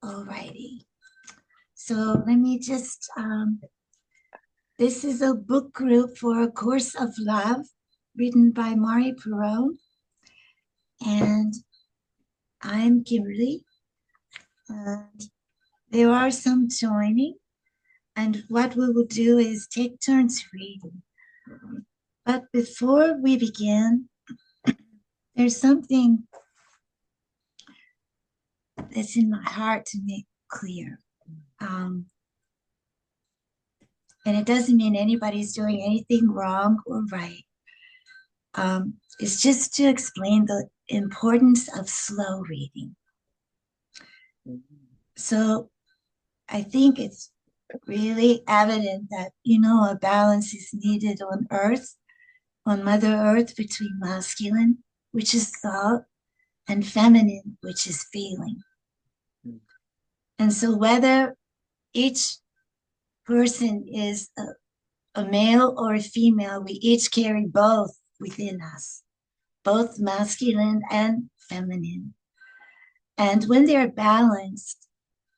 Alrighty. So let me just, this is a book group for A Course of Love, written by Perron. And I'm Kimberly. And there are some joining. And what we will do is take turns reading. But before we begin, there's something that's in my heart to make clear. And it doesn't mean anybody's doing anything wrong or right. It's just to explain the importance of slow reading. So I think it's really evident that, a balance is needed on Earth, on Mother Earth, between masculine, which is thought, and feminine, which is feeling. And so whether each person is a male or a female, we each carry both within us, both masculine and feminine. And when they're balanced,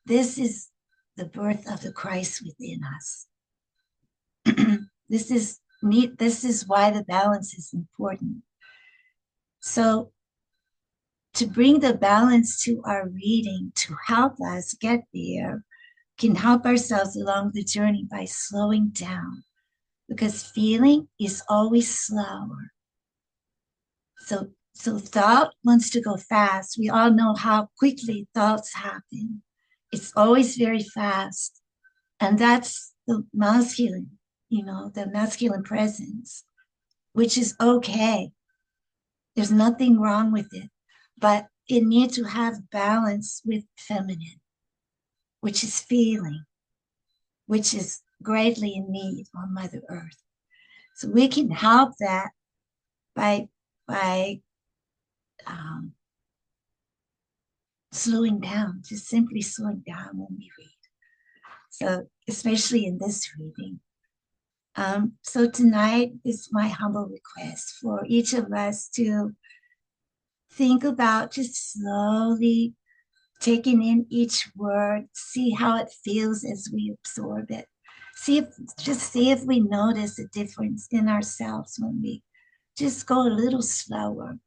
this is the birth of the Christ within us. This is neat. This is why the balance is important. So to bring the balance to our reading, to help us get there, can help ourselves along the journey by slowing down, because feeling is always slower. So thought wants to go fast. We all know how quickly thoughts happen. It's always very fast. And that's the masculine, the masculine presence, which is okay. There's nothing wrong with it. But it needs to have balance with feminine, which is feeling, which is greatly in need on Mother Earth. So we can help that by slowing down, just simply slowing down when we read. So especially in this reading. So tonight is my humble request for each of us to think about just slowly taking in each word, see how it feels as we absorb it. See if we notice a difference in ourselves when we just go a little slower.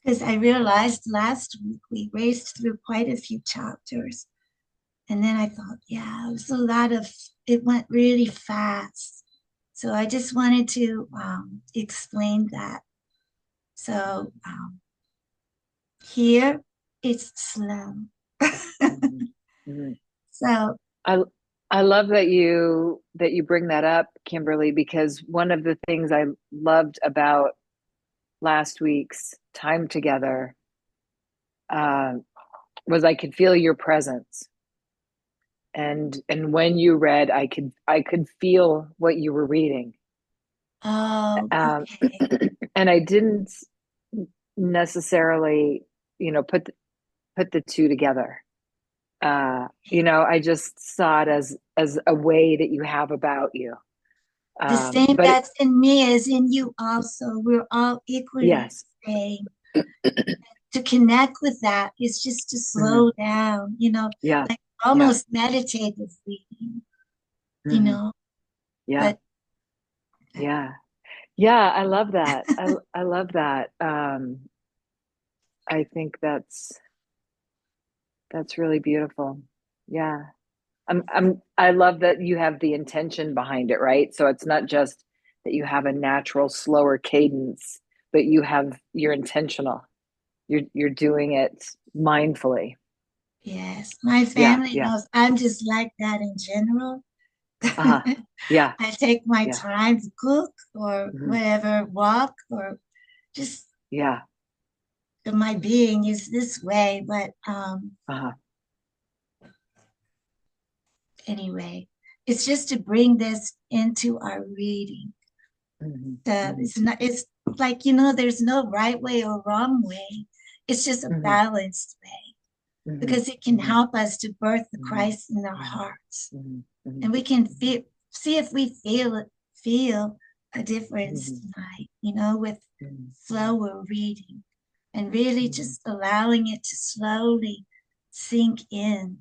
Because I realized last week we raced through quite a few chapters. And then I thought, yeah, it went really fast. So I just wanted to explain that. So here it's slow. Mm-hmm. So I love that you bring that up, Kimberly, because one of the things I loved about last week's time together was I could feel your presence, and when you read, I could feel what you were reading, okay. and I didn't necessarily, put the two together. I just saw it as a way that you have about you. The same But that's in me is in you also. We're all equally yes, the same. To connect with that is just to mm-hmm. slow down, Yeah, like yeah, almost meditative reading, mm-hmm. Yeah, but yeah, yeah. I love that. I love that. I think that's really beautiful. Yeah. I love that you have the intention behind it, right? So it's not just that you have a natural slower cadence, but you're intentional. You're doing it mindfully. yes, my Yeah, family yeah. knows I'm just like that in general. Uh-huh. Yeah, I take my yeah. time to cook or Hmm. whatever, walk or just Yeah. my being is this way. But Uh-huh. anyway, it's just to bring this into our reading. Hmm. Hmm. It's like, there's no right way or wrong way. It's just a Hmm. balanced way Hmm. because it can Hmm. help us to birth the Hmm. Christ in our Hmm. hearts. Hmm. Hmm. And we can see if we feel a difference Hmm. tonight, with Hmm. slower reading and really Hmm. just allowing it to slowly sink in,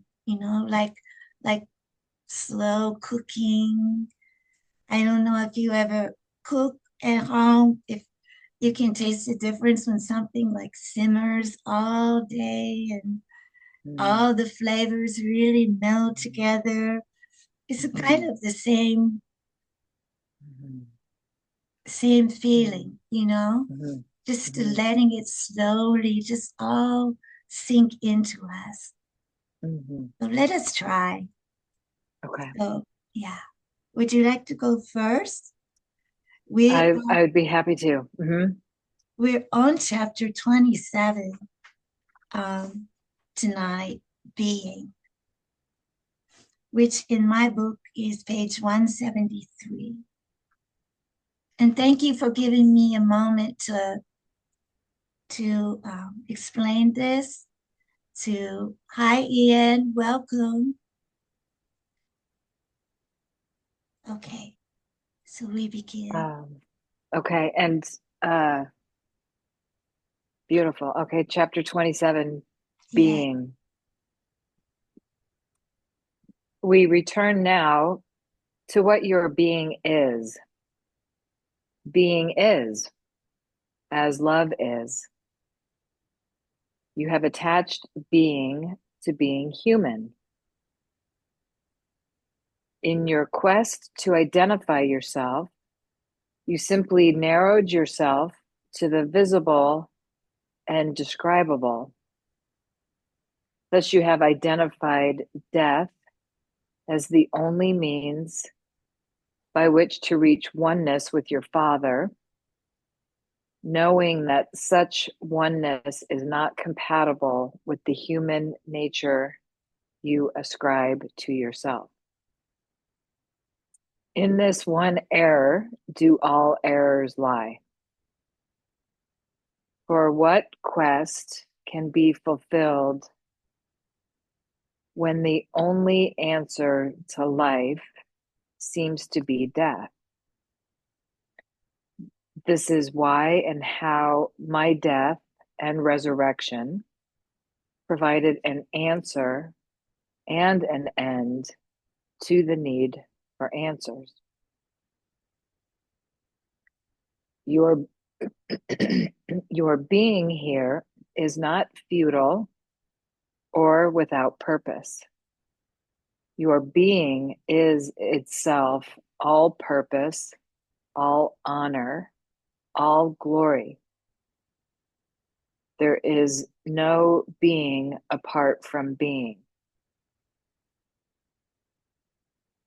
like slow cooking. I don't know if you ever cook at home, if you can taste the difference when something like simmers all day and Mm-hmm. all the flavors really meld together. It's a kind Mm-hmm. of the same feeling, Mm-hmm. just Mm-hmm. letting it slowly just all sink into us. Mm-hmm. So let us try. Okay. So yeah. Would you like to go first? We I would be happy to. Mm-hmm. we're on chapter 27 um, tonight, being, which in my book is page 173. And thank you for giving me a moment to explain this. To hi Ian, welcome. Okay, so we begin. Um, okay. And uh, beautiful. Okay. Chapter 27, Yeah, being. We return now to what your being is. Being is, as love is. You have attached being to being human. In your quest to identify yourself, you simply narrowed yourself to the visible and describable. Thus, you have identified death as the only means by which to reach oneness with your Father, knowing that such oneness is not compatible with the human nature you ascribe to yourself. In this one error do all errors lie. For what quest can be fulfilled when the only answer to life seems to be death? This is why and how my death and resurrection provided an answer and an end to the need for answers. Your, your being here is not futile or without purpose. Your being is itself all purpose, all honor, all glory. There is no being apart from being.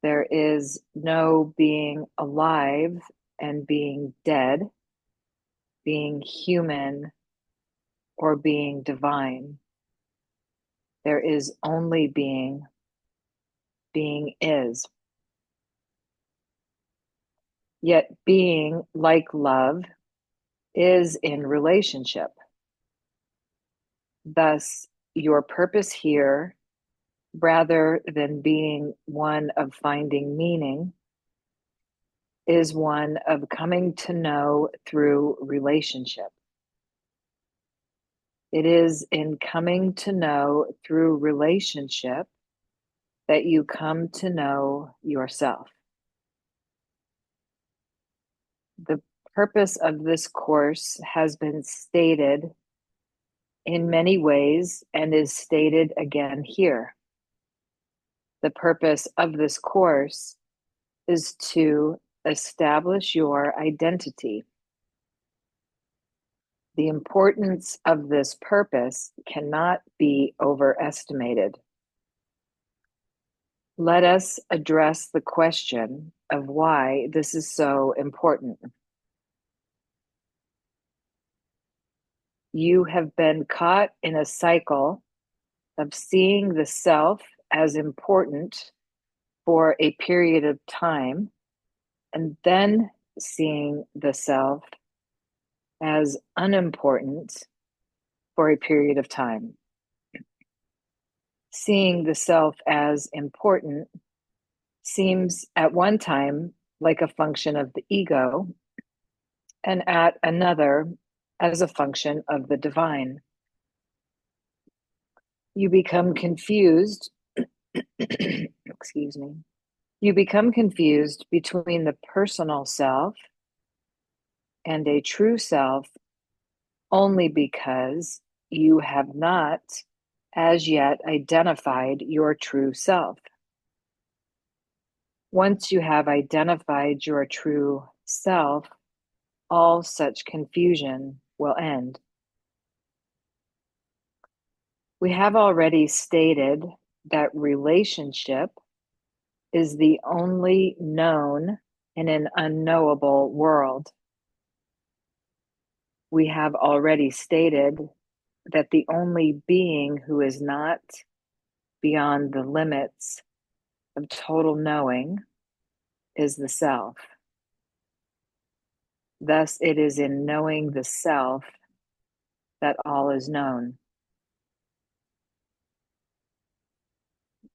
There is no being alive and being dead, being human or being divine. There is only being. Being is. Yet being, like love, is in relationship. Thus, your purpose here, rather than being one of finding meaning, is one of coming to know through relationship. It is in coming to know through relationship that you come to know yourself. The purpose of this course has been stated in many ways and is stated again here. The purpose of this course is to establish your identity. The importance of this purpose cannot be overestimated. Let us address the question of why this is so important. You have been caught in a cycle of seeing the self as important for a period of time and then seeing the self as unimportant for a period of time. Seeing the self as important seems at one time like a function of the ego, and at another as a function of the divine. You become confused. Excuse me. You become confused between the personal self and a true self only because you have not as yet identified your true self. Once you have identified your true self, all such confusion will end. We have already stated that relationship is the only known in an unknowable world. We have already stated that the only being who is not beyond the limits of total knowing is the self. Thus, it is in knowing the self that all is known.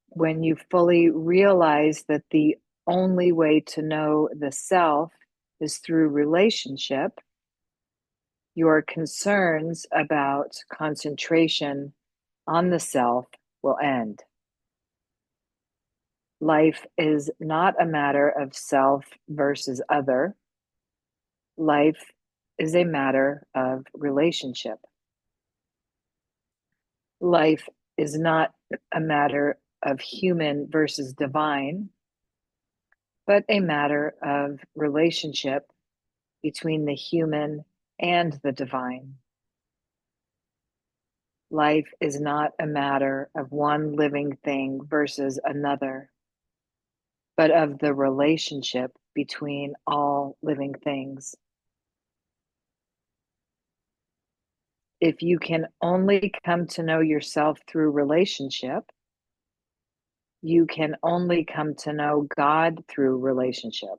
When you fully realize that the only way to know the self is through relationship, your concerns about concentration on the self will end. Life is not a matter of self versus other. Life is a matter of relationship. Life is not a matter of human versus divine, but a matter of relationship between the human and the divine. Life is not a matter of one living thing versus another, but of the relationship between all living things. If you can only come to know yourself through relationship, you can only come to know God through relationship.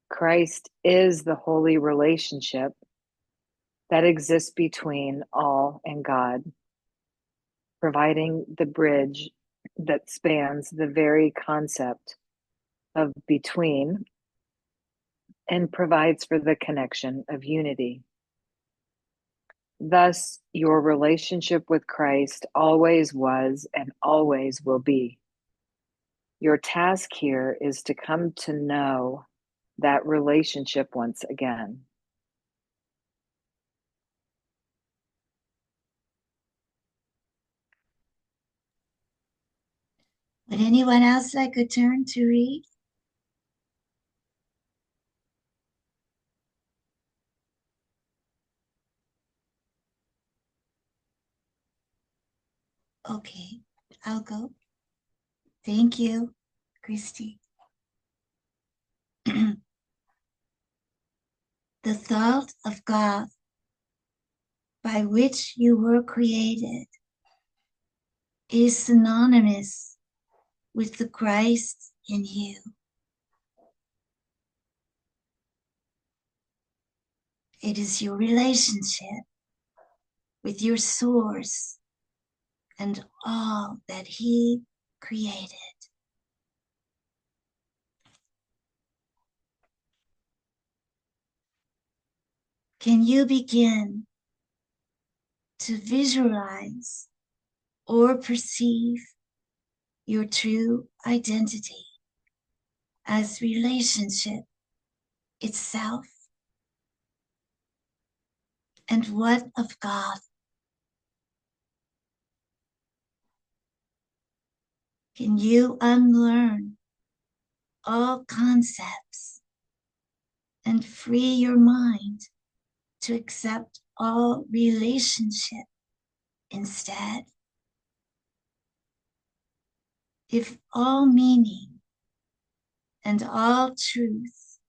Christ is the holy relationship that exists between all and God, providing the bridge that spans the very concept of between and provides for the connection of unity. Thus, your relationship with Christ always was and always will be. Your task here is to come to know that relationship once again. Would anyone else like a turn to read? Okay, I'll go. Thank you, Christy. The thought of God by which you were created is synonymous with the Christ in you. It is your relationship with your source and all that He created. Can you begin to visualize or perceive your true identity as relationship itself? And what of God? Can you unlearn all concepts and free your mind to accept all relationship instead? If all meaning and all truth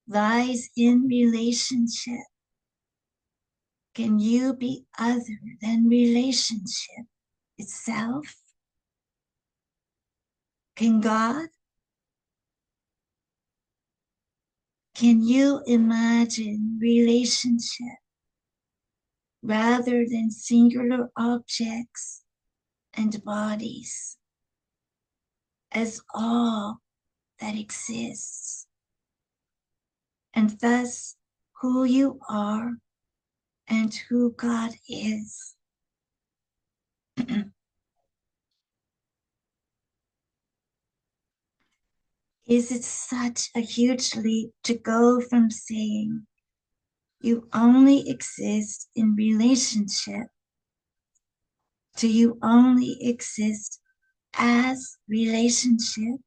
lies in relationship, can you be other than relationship itself? Can God? Can you imagine relationship rather than singular objects and bodies as all that exists, and thus who you are and who God is? Is it such a huge leap to go from saying you only exist in relationship to you only exist as relationship?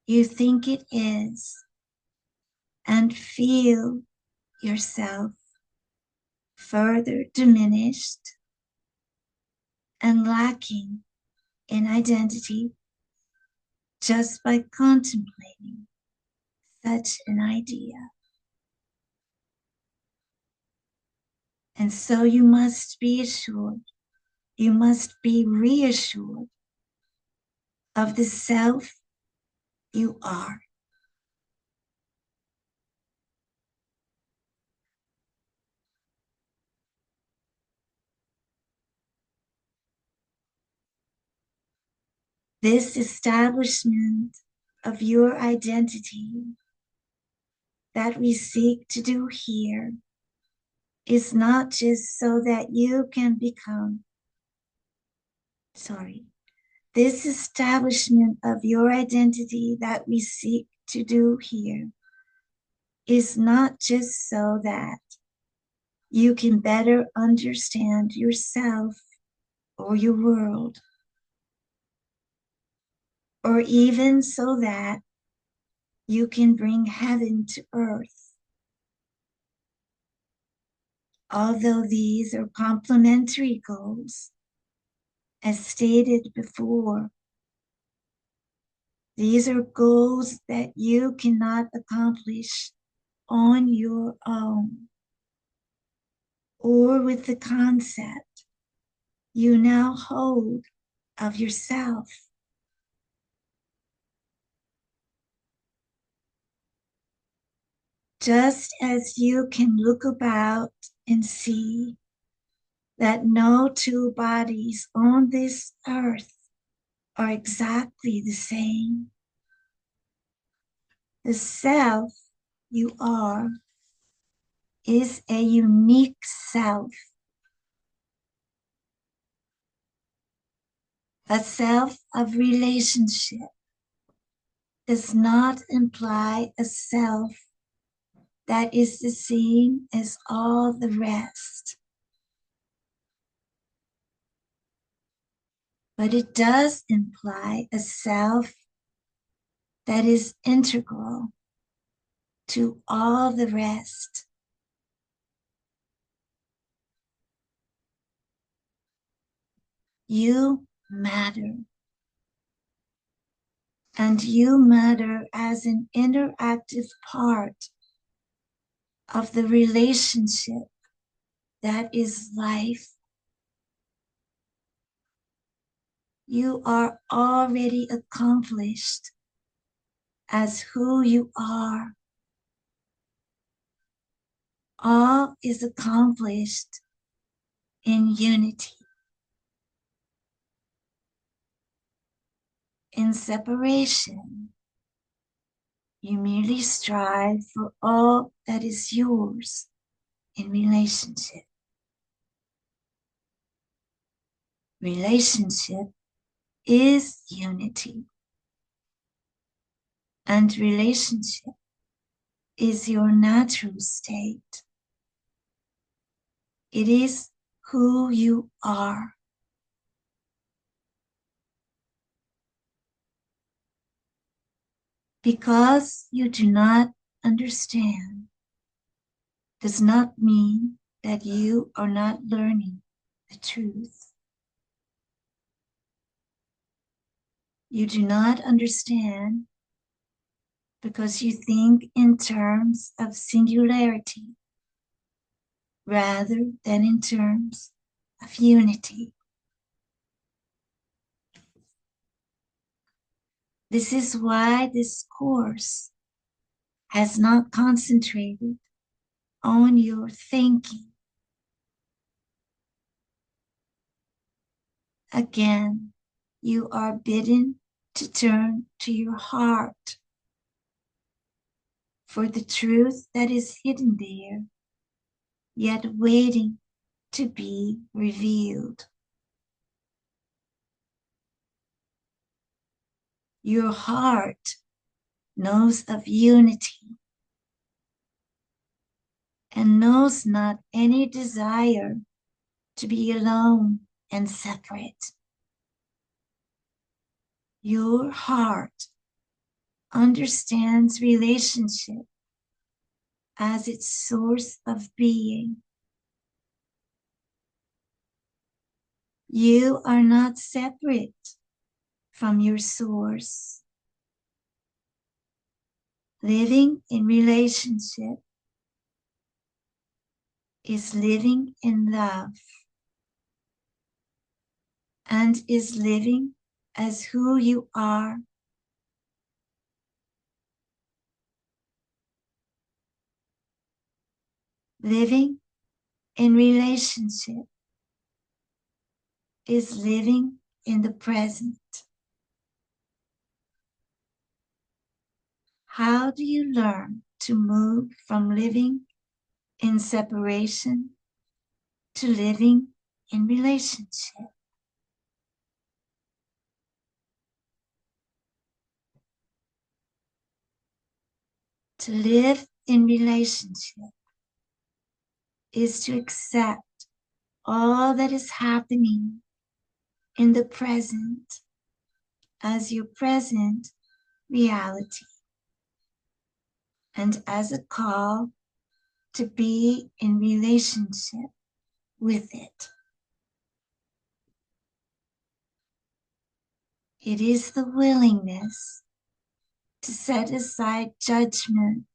You think it is, and feel yourself further diminished and lacking in identity just by contemplating such an idea. And so you must be assured, you must be reassured of the self you are. This establishment of your identity that we seek to do here is not just so that you can become, this establishment of your identity that we seek to do here is not just so that you can better understand yourself or your world, or even so that you can bring heaven to earth. Although these are complementary goals, as stated before, these are goals that you cannot accomplish on your own or with the concept you now hold of yourself. Just as you can look about and see that no two bodies on this earth are exactly the same, the self you are is a unique self, a self of relationship does not imply a self that is the same as all the rest. But it does imply a self that is integral to all the rest. You matter. And you matter as an interactive part of the relationship that is life. You are already accomplished as who you are. All is accomplished in unity. In separation, you merely strive for all that is yours in relationship. Relationship is unity, and relationship is your natural state. It is who you are. Because you do not understand does not mean that you are not learning the truth. You do not understand because you think in terms of singularity rather than in terms of unity. This is why this course has not concentrated on your thinking. Again, you are bidden to turn to your heart for the truth that is hidden there, yet waiting to be revealed. Your heart knows of unity and knows not any desire to be alone and separate. Your heart understands relationship as its source of being. You are not separate from your source. Living in relationship is living in love and is living as who you are. Living in relationship is living in the present. How do you learn to move from living in separation to living in relationship? To live in relationship is to accept all that is happening in the present as your present reality and as a call to be in relationship with it. It is the willingness to set aside judgment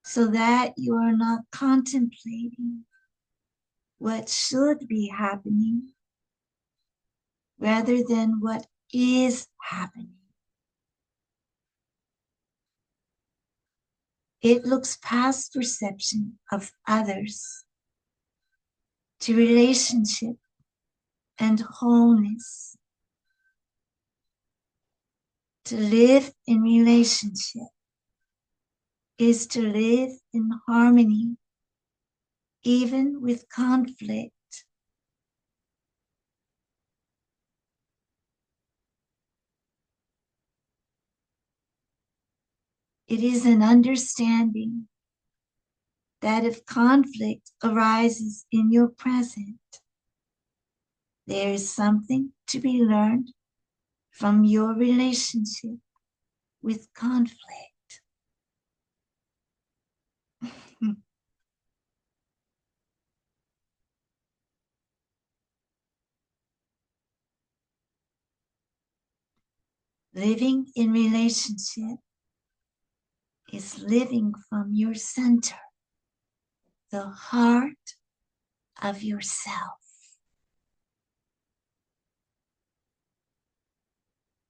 so that you are not contemplating what should be happening rather than what is happening. It looks past perception of others to relationship and wholeness. To live in relationship is to live in harmony, even with conflict. It is an understanding that if conflict arises in your present, there is something to be learned from your relationship with conflict. Living in relationship is living from your center, the heart of yourself.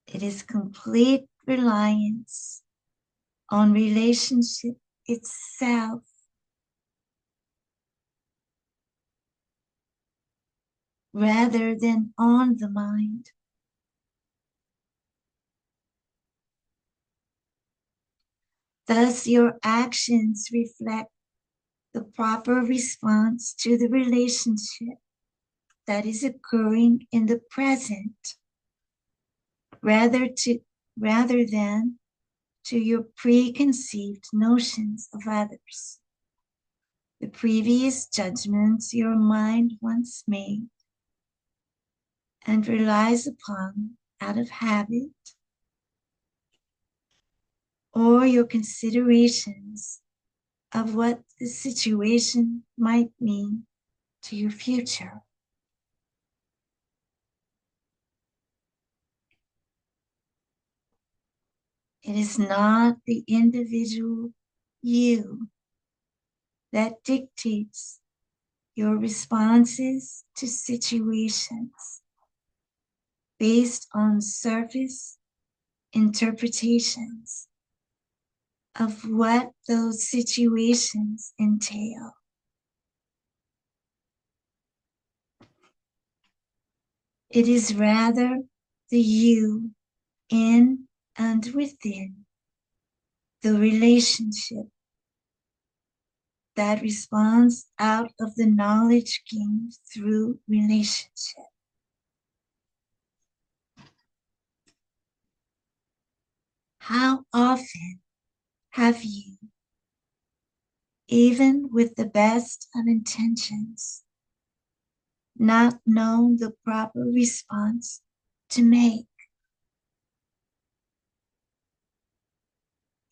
It is complete reliance on relationship itself, rather than on the mind. Thus, your actions reflect the proper response to the relationship that is occurring in the present, rather than to your preconceived notions of others, the previous judgments your mind once made and relies upon out of habit, or your considerations of what the situation might mean to your future. It is not the individual you that dictates your responses to situations based on surface interpretations of what those situations entail. It is rather the you in and within the relationship that responds out of the knowledge gained through relationship. How often have you, even with the best of intentions, not known the proper response to make?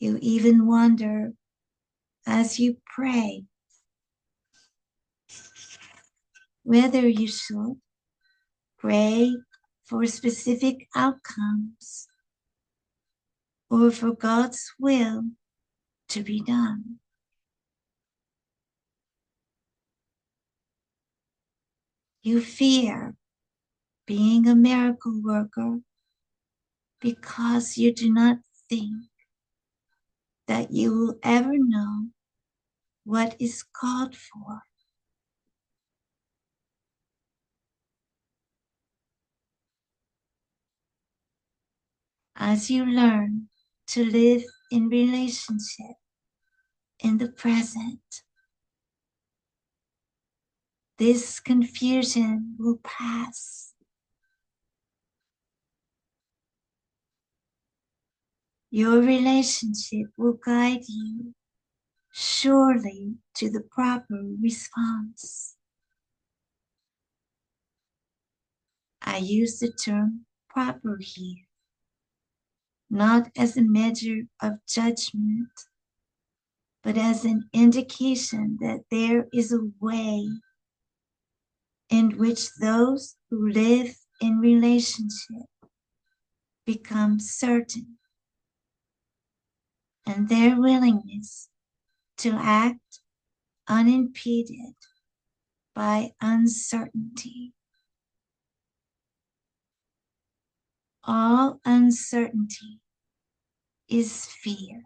You even wonder as you pray whether you should pray for specific outcomes or for God's will to be done. You fear being a miracle worker because you do not think that you will ever know what is called for. As you learn to live in relationship in the present, this confusion will pass. Your relationship will guide you surely to the proper response. I use the term proper here, not as a measure of judgment, but as an indication that there is a way in which those who live in relationship become certain, and their willingness to act unimpeded by uncertainty. All uncertainty is fear.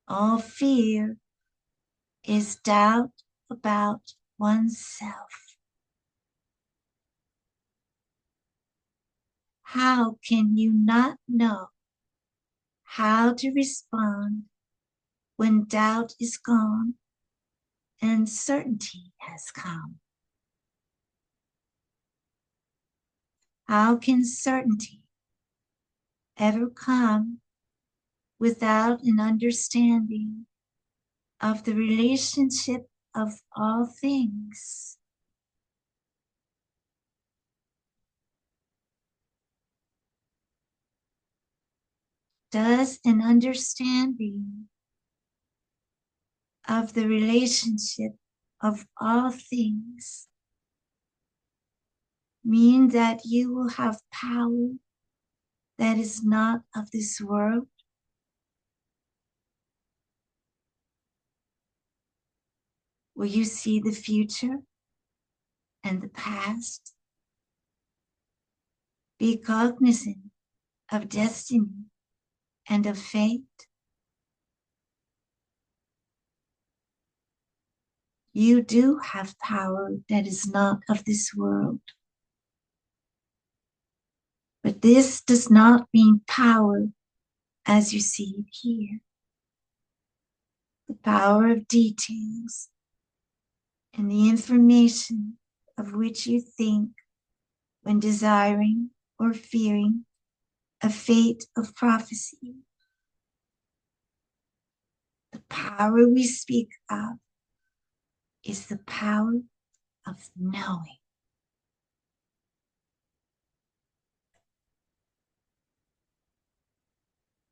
All fear is doubt about oneself. How can you not know how to respond when doubt is gone and certainty has come? How can certainty ever come without an understanding of the relationship of all things? Does an understanding of the relationship of all things mean that you will have power that is not of this world? Will you see the future and the past? Be cognizant of destiny and of fate? You do have power that is not of this world. But this does not mean power as you see it here. The power of details and the information of which you think when desiring or fearing a fate of prophecy. The power we speak of is the power of knowing.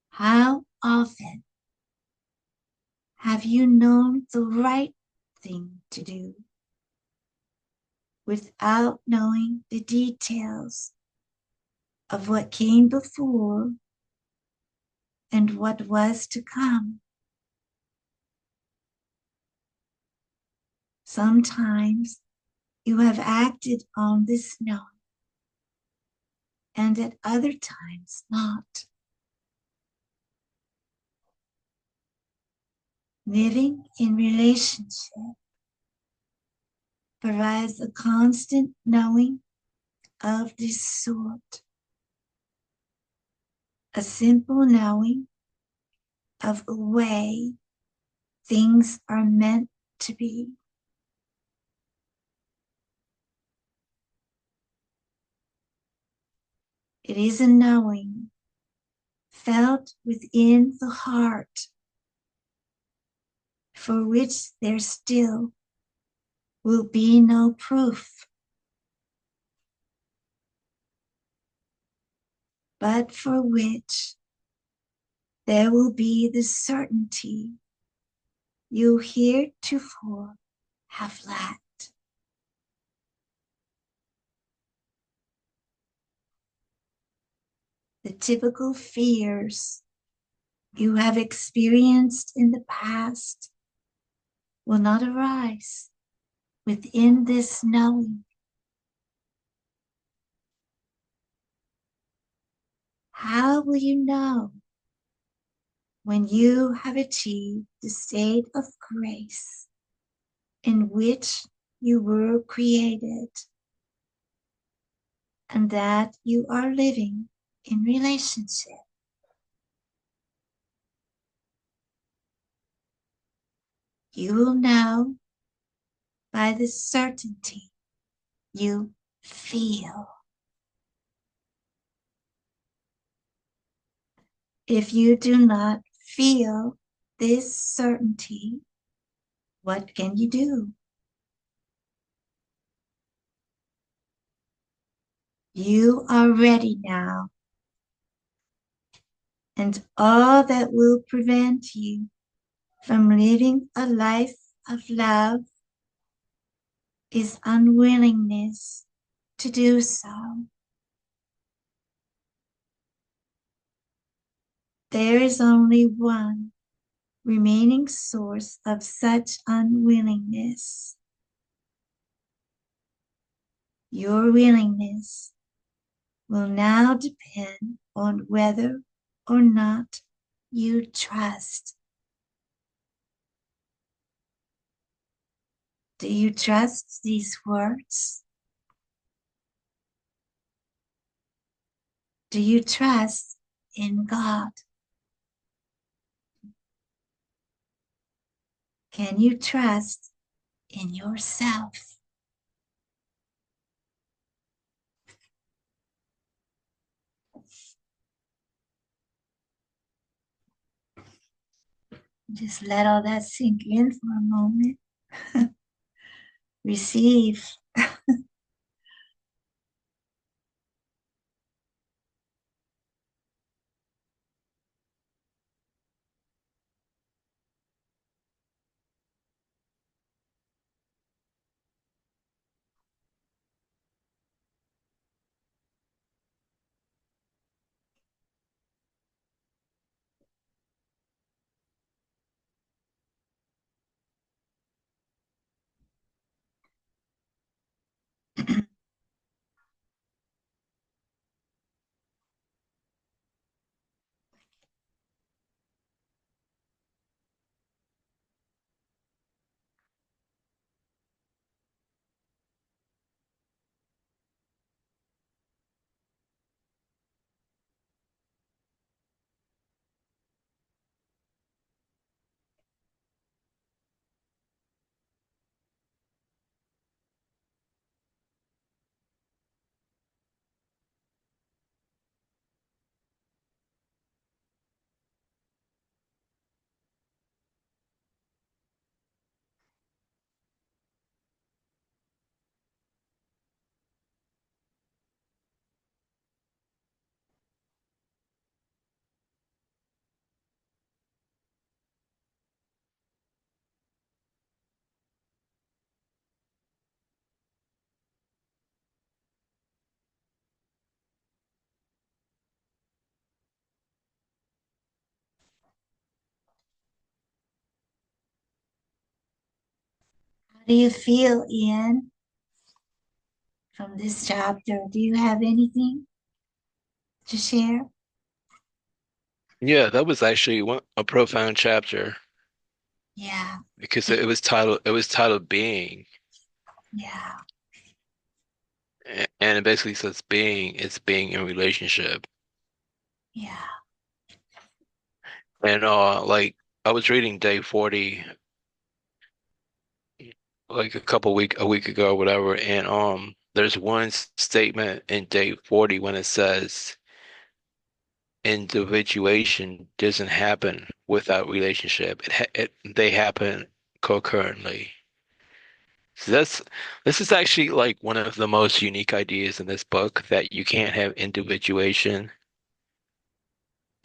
How often have you known the right thing to do without knowing the details of what came before and what was to come? Sometimes you have acted on this knowing, and at other times not. Living in relationship provides a constant knowing of this sort, a simple knowing of the way things are meant to be. It is a knowing felt within the heart for which there still will be no proof, but for which there will be the certainty you heretofore have lacked. The typical fears you have experienced in the past will not arise within this knowing. How will you know when you have achieved the state of grace in which you were created and that you are living in relationship? You will know by the certainty you feel. If you do not feel this certainty, what can you do? You are ready now, and all that will prevent you from living a life of love is unwillingness to do so. There is only one remaining source of such unwillingness: your willingness will now depend on whether or not you trust. Do you trust these words? Do you trust in God? Can you trust in yourself? Just let all that sink in for a moment. Receive. How do you feel, Ian, from this chapter? Do you have anything to share? Yeah, that was actually a profound chapter Yeah, because it was titled Being, yeah, and it basically says being is being in relationship. yeah. And like I was reading day 40 like a week ago or whatever, and there's one statement in day 40 when it says individuation doesn't happen without relationship. They happen concurrently. So this is actually like one of the most unique ideas in this book that you can't have individuation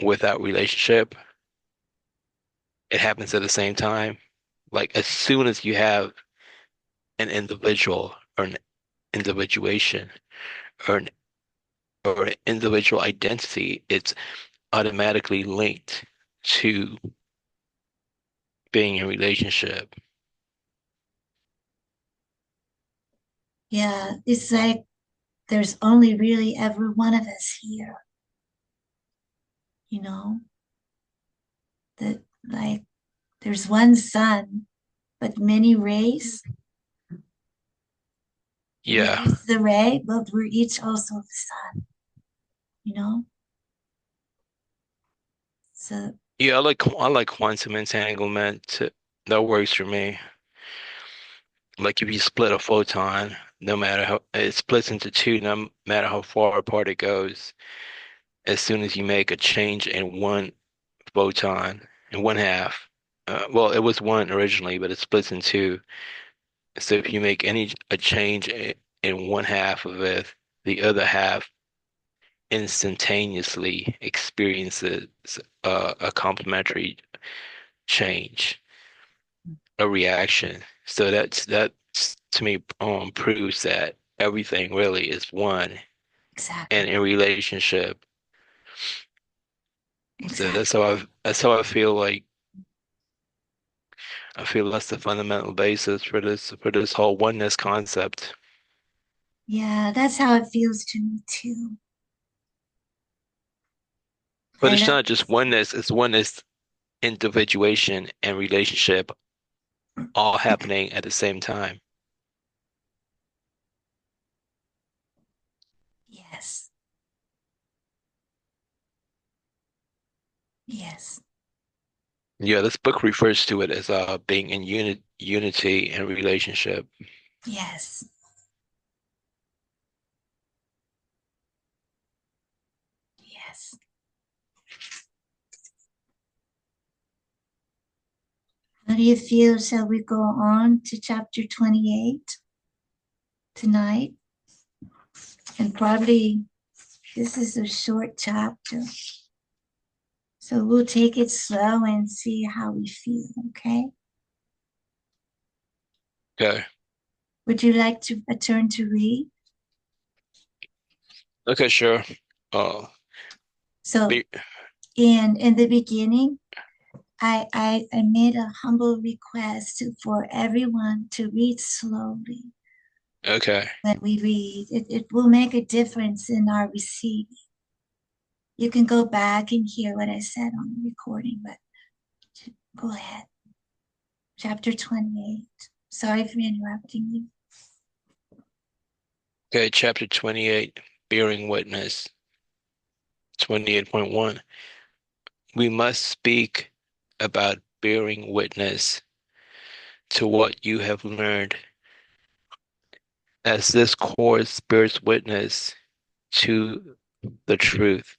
without relationship. It happens at the same time. Like as soon as you have an individual or an individuation or an individual identity, it's automatically linked to being in a relationship. Yeah, it's like there's only really ever one of us here, you know, that like there's one sun, but many rays. We're Yeah. each the ray, but we're each also the sun, you know? So, Yeah, I like quantum entanglement. That works for me. Like if you split a photon, no matter how it splits into two, no matter how far apart it goes, as soon as you make a change in one photon, in one half, well, it was one originally, but it splits in two. So if you make any a change in one half of it, the other half instantaneously experiences a complementary change, a reaction. So that's to me proves that everything really is one and exactly, in relationship. So exactly. that's how I feel like I feel that's the fundamental basis for this whole oneness concept. Yeah, that's how it feels to me too. But I it's love not just oneness, it's oneness, individuation, and relationship all happening at the same time. yes, yes, Yeah, this book refers to it as being in unity and relationship. yes, yes. How do you feel? Shall we go on to chapter 28 tonight? And probably this is a short chapter. So we'll take it slow and see how we feel, okay? Okay. Would you like to a turn to read? Okay, sure. Uh, So be, in the beginning, I made a humble request for everyone to read slowly okay. when we read. It will make a difference in our receiving. You can go back and hear what I said on the recording, but go ahead. Chapter 28. Sorry for interrupting you. Okay, chapter 28, bearing witness. 28.1. We must speak about bearing witness to what you have learned, as this course bears witness to the truth.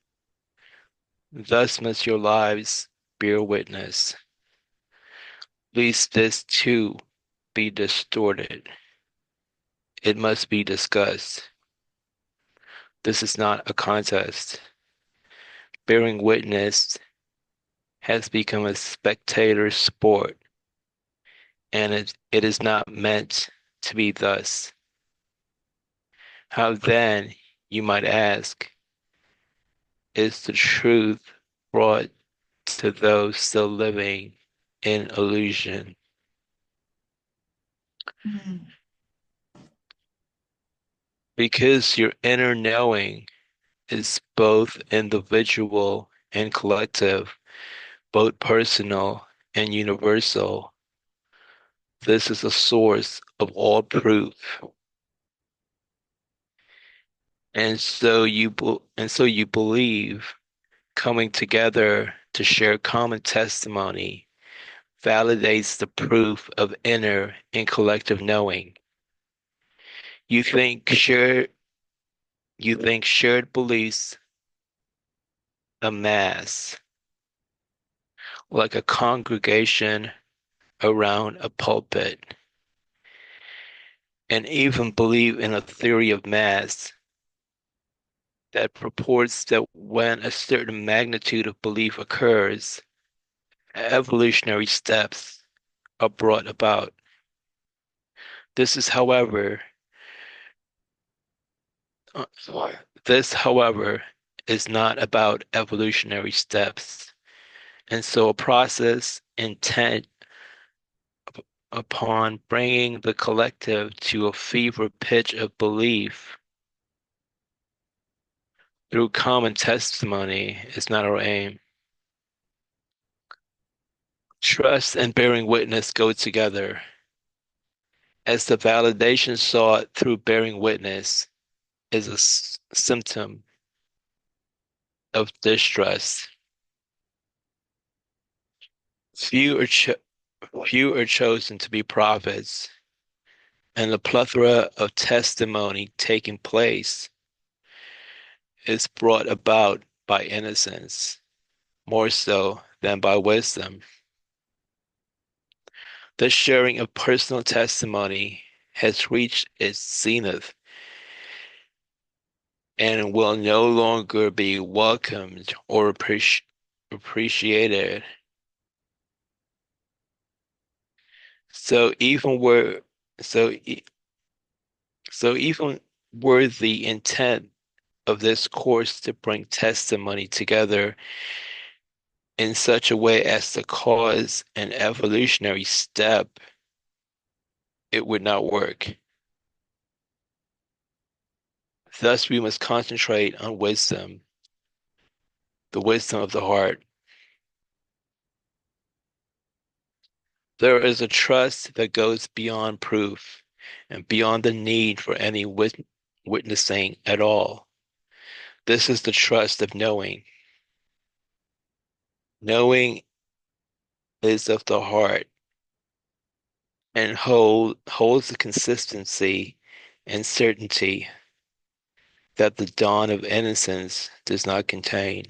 Thus must your lives bear witness, lest this too be distorted. It must be discussed. This is not a contest. Bearing witness has become a spectator sport, and it is not meant to be thus. How then, you might ask, is the truth brought to those still living in illusion? Mm, Because your inner knowing is both individual and collective, both personal and universal. This is the source of all proof. And so you believe coming together to share common testimony validates the proof of inner and collective knowing. You think shared you think shared beliefs amass like a congregation around a pulpit, and even believe in a theory of mass that purports that when a certain magnitude of belief occurs, evolutionary steps are brought about. This is, however, uh, this, however, is not about evolutionary steps. And so a process intent upon bringing the collective to a fever pitch of belief through common testimony is not our aim. Trust and bearing witness go together, as the validation sought through bearing witness is a symptom of distrust. Few are, cho- few are chosen to be prophets, and the plethora of testimony taking place is brought about by innocence, more so than by wisdom. The sharing of personal testimony has reached its zenith and will no longer be welcomed or appreciated. So even were so e- so even were the intent of this course to bring testimony together in such a way as to cause an evolutionary step, it would not work. Thus, we must concentrate on wisdom, the wisdom of the heart. There is a trust that goes beyond proof and beyond the need for any witnessing at all. This is the trust of knowing. Knowing is of the heart and holds the consistency and certainty that the dawn of innocence does not contain.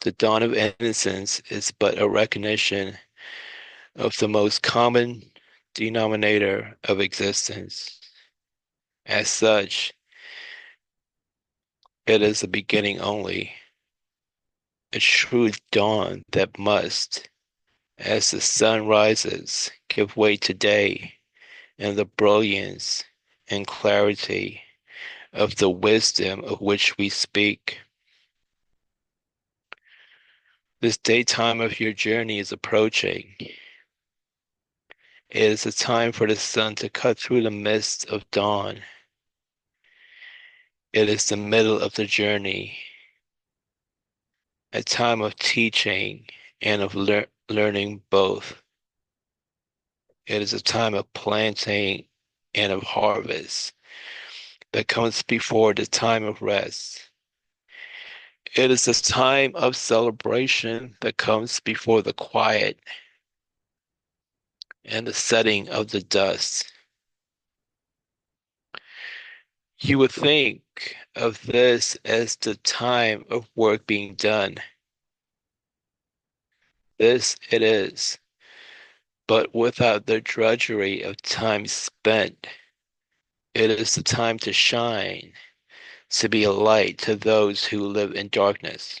The dawn of innocence is but a recognition of the most common denominator of existence. As such, it is a beginning only, a true dawn that must, as the sun rises, give way to day and the brilliance and clarity of the wisdom of which we speak. This daytime of your journey is approaching. It is a time for the sun to cut through the mist of dawn. It is the middle of the journey, a time of teaching and of learning both. It is a time of planting and of harvest that comes before the time of rest. It is a time of celebration that comes before the quiet and the setting of the dust. You would think of this as the time of work being done. This it is, but without the drudgery of time spent. It is the time to shine, to be a light to those who live in darkness.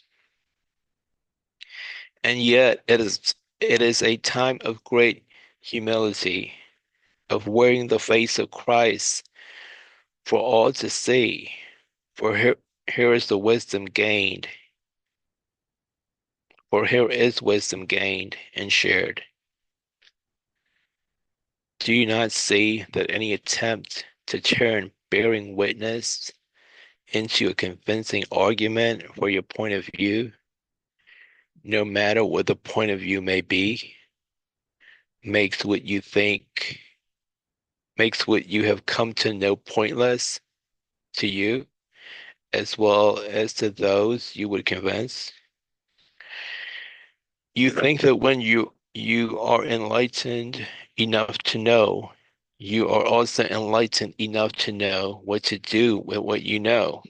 And yet it is a time of great humility, of wearing the face of Christ for all to see. For here is the wisdom gained. For here is wisdom gained and shared. Do you not see that any attempt to turn bearing witness into a convincing argument for your point of view, no matter what the point of view may be, makes what you think, makes what you have come to know pointless to you, as well as to those you would convince? You think that when you are enlightened enough to know, You are also enlightened enough to know what to do with what you know.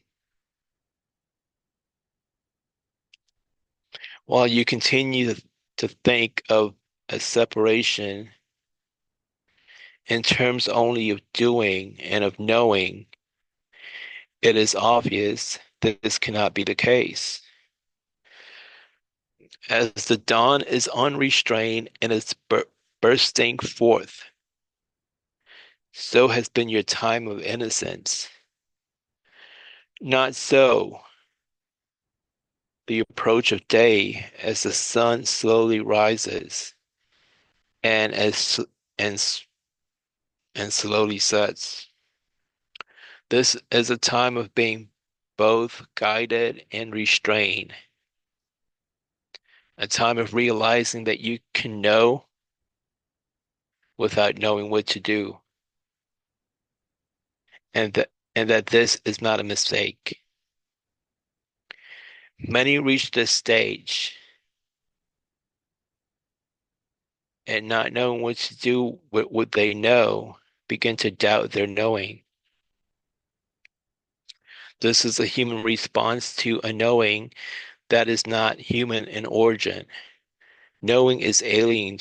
While you continue to think of a separation in terms only of doing and of knowing, it is obvious that this cannot be the case. As the dawn is unrestrained and is bursting forth, so has been your time of innocence. Not so the approach of day as the sun slowly rises and as and and slowly sets. This is a time of being both guided and restrained, a time of realizing that you can know without knowing what to do, and that this is not a mistake. Many reach this stage and not knowing what to do with what they know, begin to doubt their knowing. This is a human response to a knowing that is not human in origin. Knowing is alien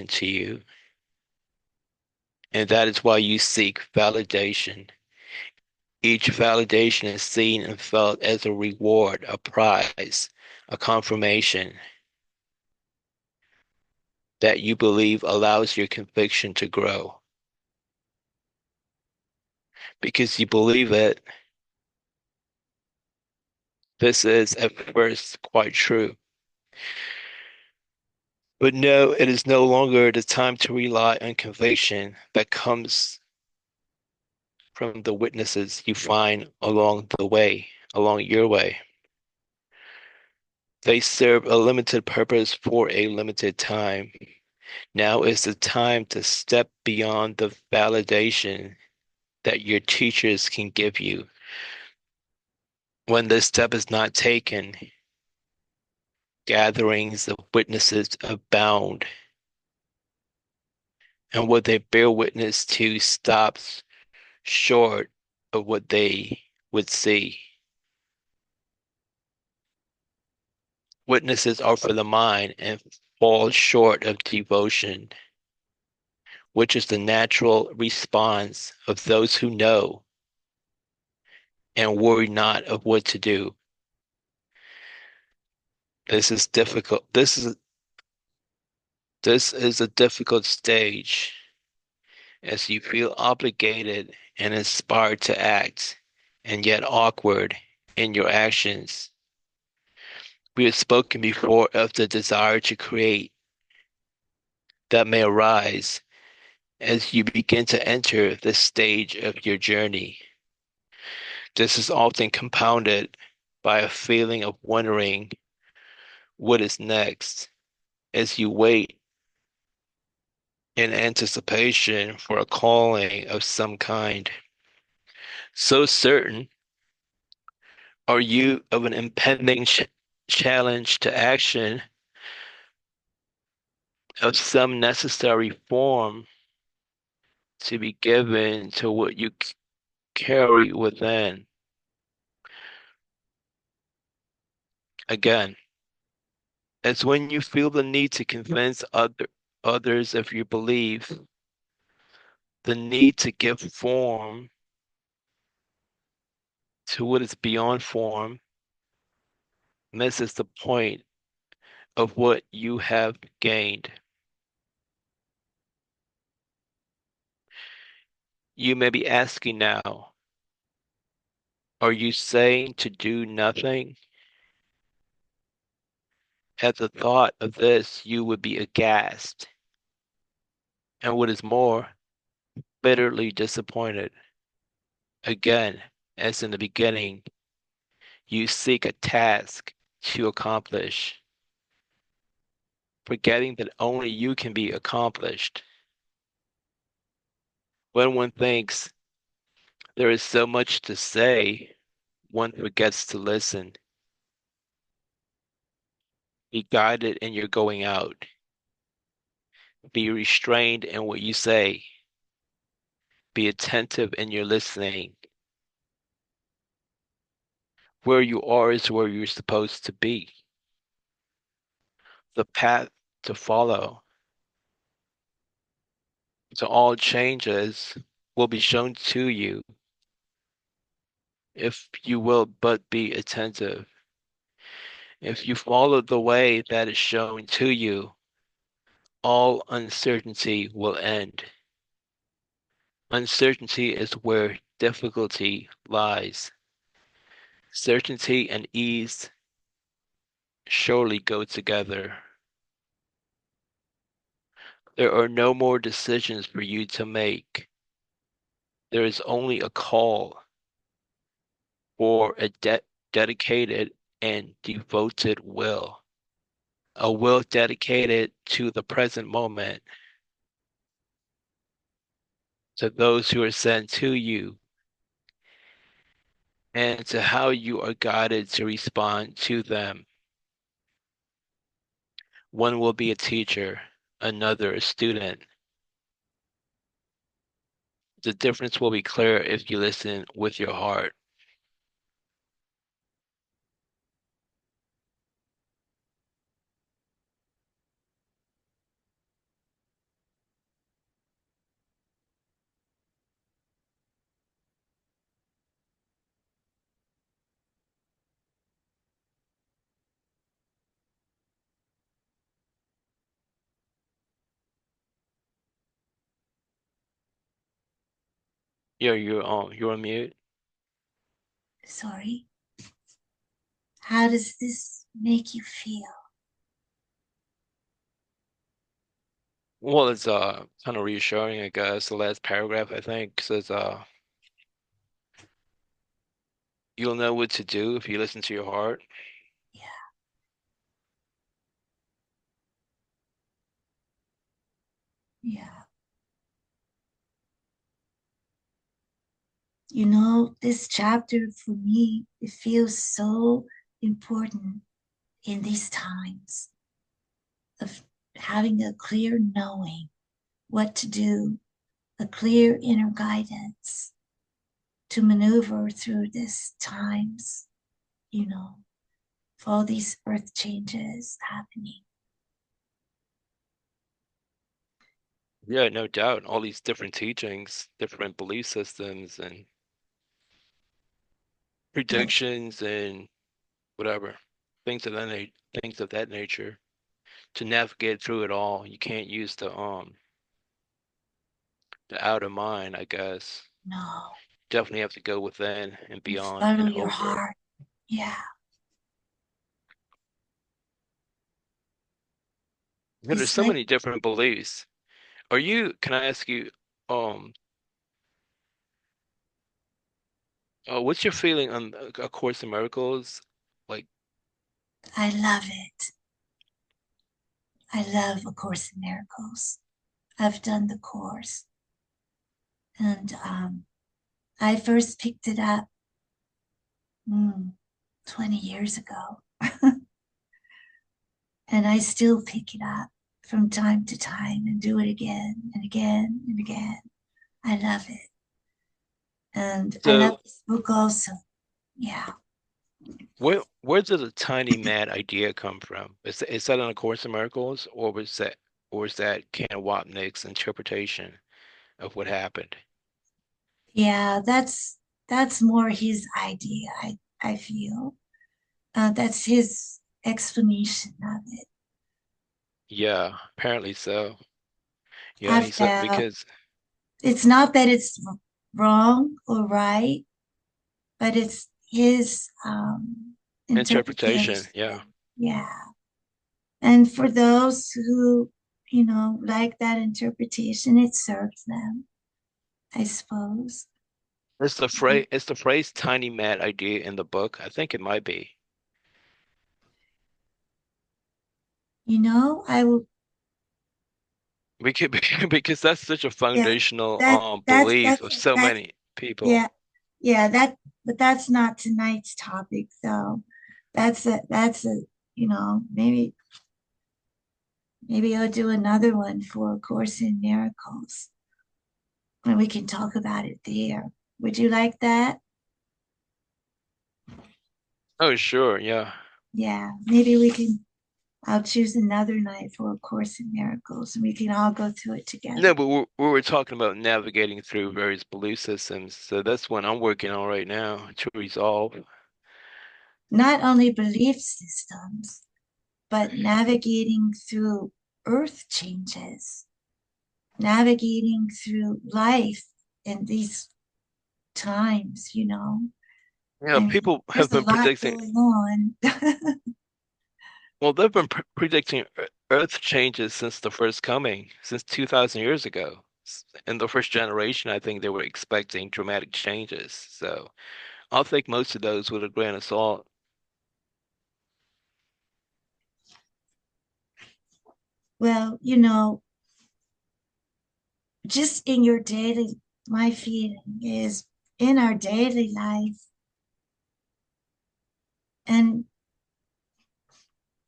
to you, and that is why you seek validation. Each validation is seen and felt as a reward, a prize, a confirmation that you believe allows your conviction to grow. Because you believe it, this is at first quite true. But no, it is no longer the time to rely on conviction that comes from the witnesses you find along the way, along your way. They serve a limited purpose for a limited time. Now is the time to step beyond the validation that your teachers can give you. When this step is not taken, gatherings of witnesses abound, and what they bear witness to stops short of what they would see. Witnesses are for the mind and fall short of devotion, which is the natural response of those who know and worry not of what to do. This is difficult. This is a difficult stage as you feel obligated and inspired to act, and yet awkward in your actions. We have spoken before of the desire to create that may arise as you begin to enter this stage of your journey. This is often compounded by a feeling of wondering what is next as you wait in anticipation for a calling of some kind. So certain are you of an impending challenge to action of some necessary form to be given to what you carry within. Again, it's when you feel the need to convince others of your belief, the need to give form to what is beyond form, misses the point of what you have gained. You may be asking now, are you saying to do nothing? At the thought of this, you would be aghast, and what is more, bitterly disappointed. Again, as in the beginning, you seek a task to accomplish, forgetting that only you can be accomplished. When one thinks there is so much to say, one forgets to listen. Be guided in your going out. Be restrained in what you say. Be attentive in your listening. Where you are is where you're supposed to be. The path to follow. So all changes will be shown to you if you will but be attentive. If you follow the way that is shown to you, all uncertainty will end. Uncertainty is where difficulty lies. Certainty and ease surely go together. There are no more decisions for you to make. There is only a call for a dedicated and devoted will. A will dedicated to the present moment, to those who are sent to you, and to how you are guided to respond to them. One will be a teacher, another a student. The difference will be clear if you listen with your heart. You're on mute. Sorry. How does this make you feel? Well, it's kind of reassuring, I guess. The last paragraph, I think, says you'll know what to do if you listen to your heart. Yeah, yeah. You know, this chapter for me, it feels so important in these times of having a clear knowing what to do, a clear inner guidance to maneuver through these times, you know, of all these earth changes happening. Yeah, no doubt. All these different teachings, different belief systems, and But predictions, and whatever things of that nature. To navigate through it all, you can't use the outer mind, I guess. no, Definitely have to go within and and beyond follow and your over. heart. Yeah. Yeah, there's It's so like many different beliefs. Can I ask you, um, what's your feeling on A Course in Miracles? Like, I love it. I love A Course in Miracles. I've done the course, and I first picked it up 20 years ago, and I still pick it up from time to time and do it again and again and again. I love it, and I love so this book also. Yeah, where did the tiny mad idea come from? Is that in A Course in Miracles, or was that Ken Wapnick's interpretation of what happened? yeah. That's more his idea. I feel that's his explanation of it. Yeah, apparently so. Yeah, I he said felt because it's not that it's wrong or right, but it's his interpretation. interpretation. Yeah. Yeah. And for those who, like that interpretation, it serves them, I suppose. It's the phrase tiny mad idea in the book. I think it might be. I will, Because because that's such a yeah, foundational that, belief of so many people. yeah, yeah, but that's not tonight's topic. So that's a, maybe I'll do another one for A Course in Miracles. and we can talk about it there. Would you like that? Oh, sure, yeah. Yeah, maybe we can. I'll choose another night for A Course in Miracles, and we can all go through it together. No, but we were talking about navigating through various belief systems. So that's what I'm working on right now to resolve. Not only belief systems, but navigating through earth changes, navigating through life in these times, you know. Yeah, I mean, people there's have a been lot predicting, going on. well, they've been predicting Earth changes since the first coming, since 2,000 years ago. In the first generation, I think they were expecting dramatic changes. So I'll take most of those with a grain of salt. Well, just in your daily, my feeling is in our daily life and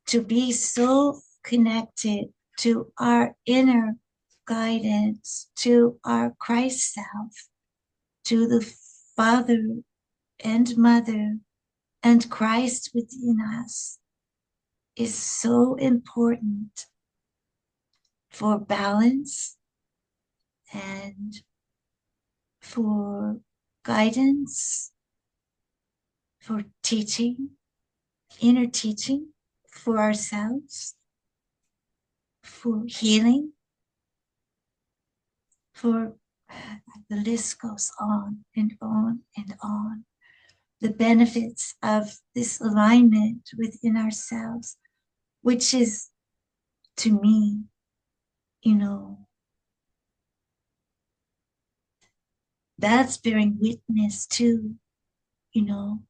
to be so connected to our inner guidance, to our Christ self, to the Father and Mother and Christ within us is so important for balance and for guidance, for teaching, inner teaching for ourselves, for healing, for the list goes on and on and on. The benefits of this alignment within ourselves, which is to me, you know, that's bearing witness to, you know,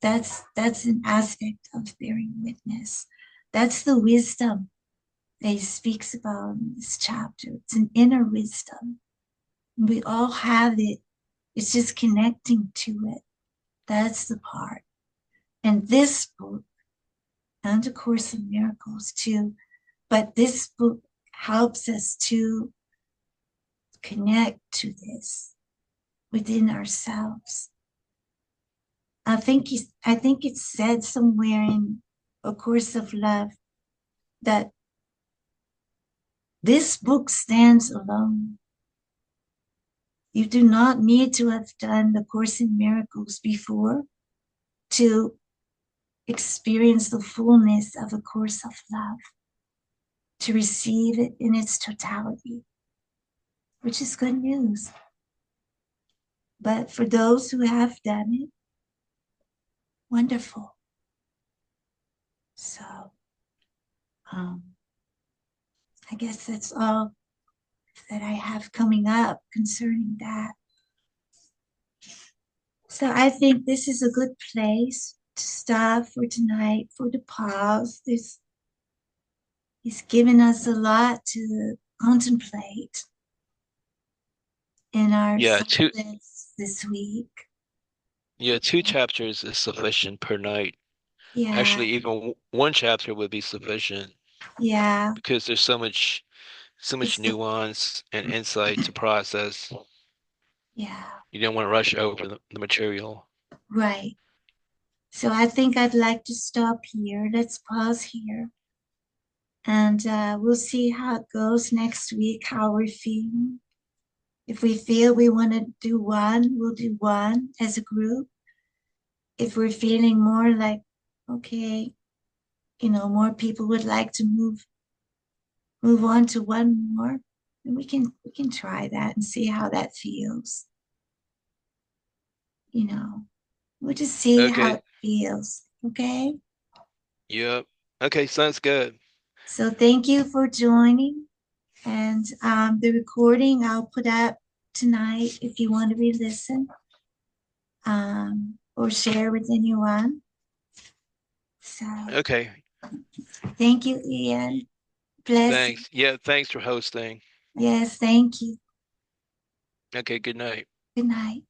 that's an aspect of bearing witness. That's the wisdom that he speaks about in this chapter. It's an inner wisdom. We all have it. It's just connecting to it. That's the part. And this book, and A Course in Miracles too, but this book helps us to connect to this within ourselves. I think it's said somewhere in A Course of Love that this book stands alone. You do not need to have done the Course in Miracles before to experience the fullness of A Course of Love, to receive it in its totality, which is good news. But for those who have done it, wonderful. So um, I guess that's all that I have coming up concerning that. So I think this is a good place to stop for tonight, for the pause. He's given us a lot to contemplate in our Yeah, silence this week. two chapters is sufficient per night. Yeah, Actually, even one chapter would be sufficient yeah. because there's so much It's the nuance and insight to process. yeah, You don't want to rush over the material. right. So I think I'd like to stop here. Let's pause here. And we'll see how it goes next week, how we're feeling. If we feel we want to do one, we'll do one as a group. If we're feeling more like, okay, more people would like to move on to one more, then we can try that and see how that feels. You know, we'll just see how Okay. it feels. Okay. Yep. Okay, sounds good. So thank you for joining. And the recording I'll put up tonight if you want to re-listen or share with anyone. So Okay. thank you, Ian. Blessing. Thanks. Yeah, thanks for hosting. Yes, thank you. Okay, good night. Good night.